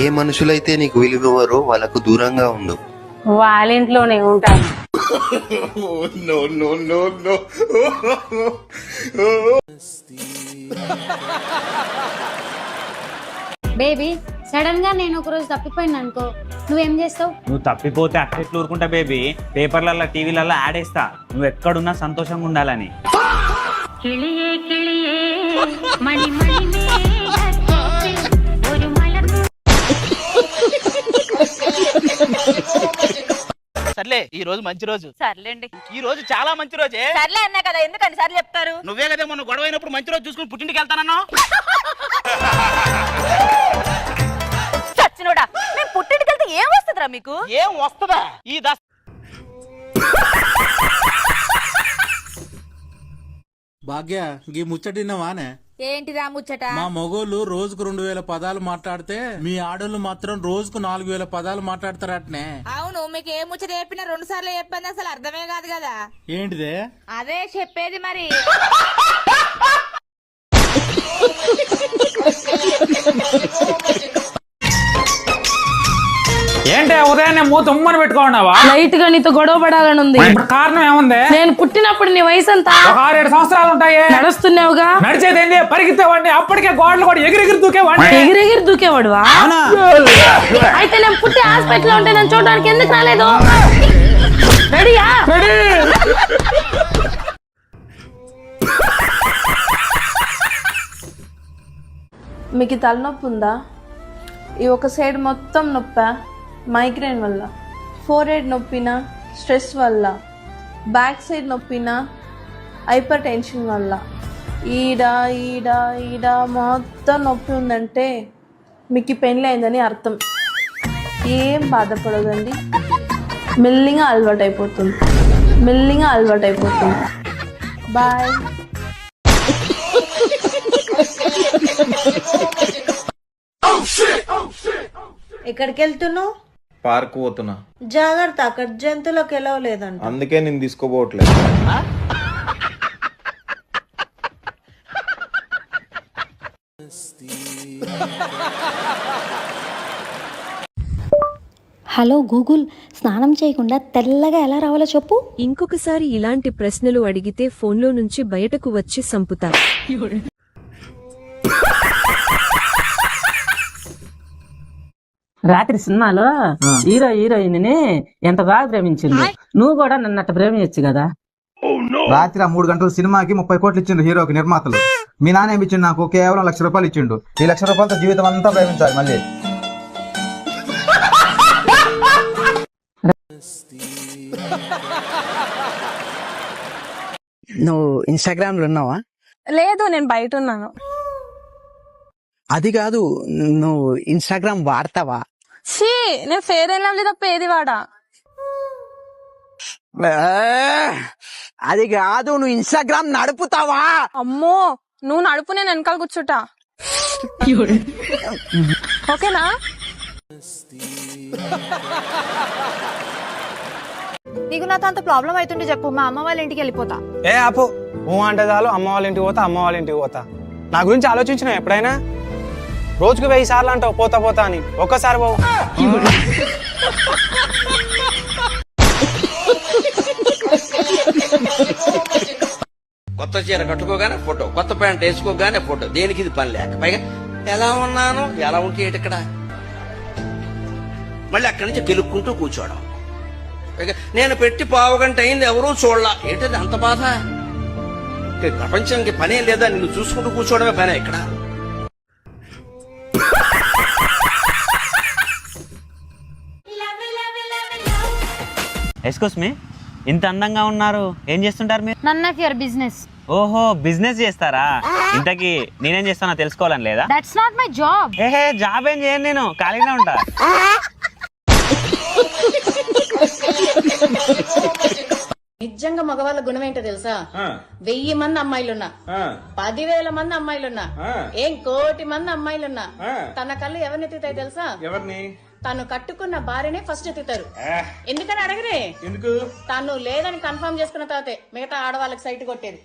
ఏ మనుషులైతే నీకు విలువవరో వాళ్ళకు దూరంగా ఉండు. వాళ్ళ ఇంట్లోనే ఉంటాను. బేబీ సడన్ గా నేను ఒక రోజు తప్పిపోయినా అనుకో, నువ్వేం చేస్తావు? నువ్వు తప్పిపోతే అట్లెట్లు ఊరుకుంటా బేబీ, పేపర్లలో టీవీలలో యాడ్ వేస్తా నువ్వు ఎక్కడున్నా సంతోషంగా ఉండాలని. సర్లే ఈ రోజు మంచి రోజు. సర్లేండి ఈ రోజు చాలా మంచి రోజే. సర్లే అన్నా కదా, ఎందుకని సార్లు చెప్తారు? నువ్వే కదా మొన్న గొడవ అయినప్పుడు మంచి రోజు చూసుకుని పుట్టింటికి వెళ్తానన్నా. చచ్చినోడా, మేము పుట్టింటికి వెళ్తే ఏం వస్తుందిరా మీకు? ఏం వస్తుందా? ఈ దస్ భాగ్య గీ ముచ్చటిన్నవానే? ఏంటిరా ముచ్చట? మా మొగోళ్ళు రోజుకు 2000 పదాలు మాట్లాడితే మీ ఆడోళ్ళు మాత్రం రోజుకు 4000 పదాలు మాట్లాడతారటనే. అవును, మీకు ఏ ముచ్చట చెప్పినా 2 సార్లు చెప్పింది అసలు అర్థమే కాదు కదా. ఏంటిదే? అదే చెప్పేది మరి. ఏంటే ఉదయాన్నే మూత ఉమ్మని పెట్టుకోండావా? లైట్ గా నీతో గొడవ పడాలని ఉంది. ఇప్పుడు కారణం ఏముంది? నేను పుట్టినప్పుడు నీ వయసు ఎంత? ఒక 6-7 సంవత్సరాలు ఉంటాయి. నడుస్తున్నావుగా? నడిచేది ఏంది? పరిగెత్తేవాడిని, అప్పటికే గోడలు కూడా ఎగిరెగిరి దూకేవాడిని. ఎగిరెగిరి దూకేవాడువా? అయితే నేను పుట్టి హాస్పిటల్ ఉంటే నేను చూడడానికి ఎందుకు రాలేదు? రెడీయా? మీకు తలనొప్పి ఉందా? ఈ ఒక సైడ్ మొత్తం నొప్పా? మైగ్రేన్ వల్ల, ఫోర్ హెడ్ నొప్పినా, స్ట్రెస్ వల్ల, బ్యాక్ సైడ్ నొప్పినా, హైపర్ టెన్షన్ వల్ల, ఈడ ఈడ ఈడ మొత్తం నొప్పి ఉందంటే మీకు పెళ్ళి అయిందని అర్థం. ఏం బాధపడదండి, మెల్లిగా అలవాటు అయిపోతుంది, మెల్లిగా అలవాటు అయిపోతుంది. బాయ్. ఎక్కడికి వెళ్తున్నావు? పార్క్ పోతున్నా. జాగ్రత్త, అక్కడ జంతువులకు ఎలా లేదంట. అందుకే నేను తీసుకోపోవట్లేదు. హలో గూగుల్, స్నానం చేయకుండా తెల్లగా ఎలా రావాలో చెప్పు. ఇంకొకసారి ఇలాంటి ప్రశ్నలు అడిగితే ఫోన్లో నుంచి బయటకు వచ్చి సంపుతా. రాత్రి సినిమాలో హీరో హీరోయిన్ ని ఎంత బాగా ప్రేమించింది. నువ్వు కూడా నన్నట్టు ప్రేమించచ్చు కదా. రాత్రి 3 గంటల సినిమాకి 30 కోట్లు ఇచ్చిండు హీరోకి నిర్మాతలు. మీ నాన్న ఏమి ఇచ్చిండు? నాకు కేవలం 1,00,000 రూపాయలు ఇచ్చిండు. ఈ 1,00,000 రూపాయలతో జీవితం అంతా ప్రేమించాలి మళ్ళీ. నువ్వు ఇన్స్టాగ్రామ్ లో ఉన్నావా? లేదు, నేను బయట ఉన్నాను. అది కాదు, నువ్వు ఇన్స్టాగ్రామ్ వాడతావా? నేను ఫేర్ అండ్ లవ్లీ తప్ప ఏది వాడా. అది కాదు, నువ్వు ఇన్స్టాగ్రామ్ నడుపుతావా? అమ్మో, నువ్వు నడుపు, నేను వెనకాల కూర్చుంటా. ఓకేనా? నీకు నాతో అంత ప్రాబ్లం అవుతుంటే చెప్పు, మా అమ్మ వాళ్ళ ఇంటికి వెళ్ళిపోతా. ఏ ఆపు, అంటే చాలు అమ్మ వాళ్ళ ఇంటికి పోతా, అమ్మ వాళ్ళ ఇంటికి పోతా. నా గురించి ఆలోచించిన ఎప్పుడైనా? రోజుకు 1000 సార్లు అంటావు పోతా పోతా అని, ఒక్కసారి పోవు. కొత్త చీర కట్టుకోగానే ఫోటో, కొత్త ప్యాంట్ వేసుకోగానే ఫోటో. దేనికి ఇది పని లేక, పైగా ఎలా ఉన్నాను, ఎలా ఉంటే ఇక్కడ మళ్ళీ అక్కడి నుంచి గెలుక్కుంటూ కూర్చోవడం. పైగా నేను పెట్టి 1/2 గంట అయింది, ఎవరూ చూడలా. ఏంటది అంత బాధ? ప్రపంచానికి పనే లేదా, నిన్ను చూసుకుంటూ కూర్చోవడమే పనే ఇక్కడ. ఎక్స్క్యూస్ మీ, ఇంత అందంగా ఉన్నారు, ఏం చేస్తుంటారు మీరు? None of your business. ఓహో, బిజినెస్ చేస్తారా? ఇంతకీ నేనేం చేస్తానో తెలుసుకోవాలని లేదా? That's not my job. ఏహే, జాబ్ ఏం చేయను, నేను ఖాళీగా ఉంటా. నిజంగా మగవాళ్ళ గుణం ఏంటో తెలుసా? 1000 మంది అమ్మాయిలున్నా, 10,000 మంది అమ్మాయిలున్నా, 1 కోటి మంది అమ్మాయిలున్నా, తన కళ్ళు ఎవరిని ఎత్తుతాయి తెలుసా? ఎవరిని? తను కట్టుకున్న భార్యనే ఫస్ట్ ఎత్తుతారు. ఎందుకని అడగరే? ఎందుకు? తను లేదని కన్ఫర్మ్ చేసుకున్న తర్వాతే మిగతా ఆడవాళ్ళకి సైట్ కొట్టేది.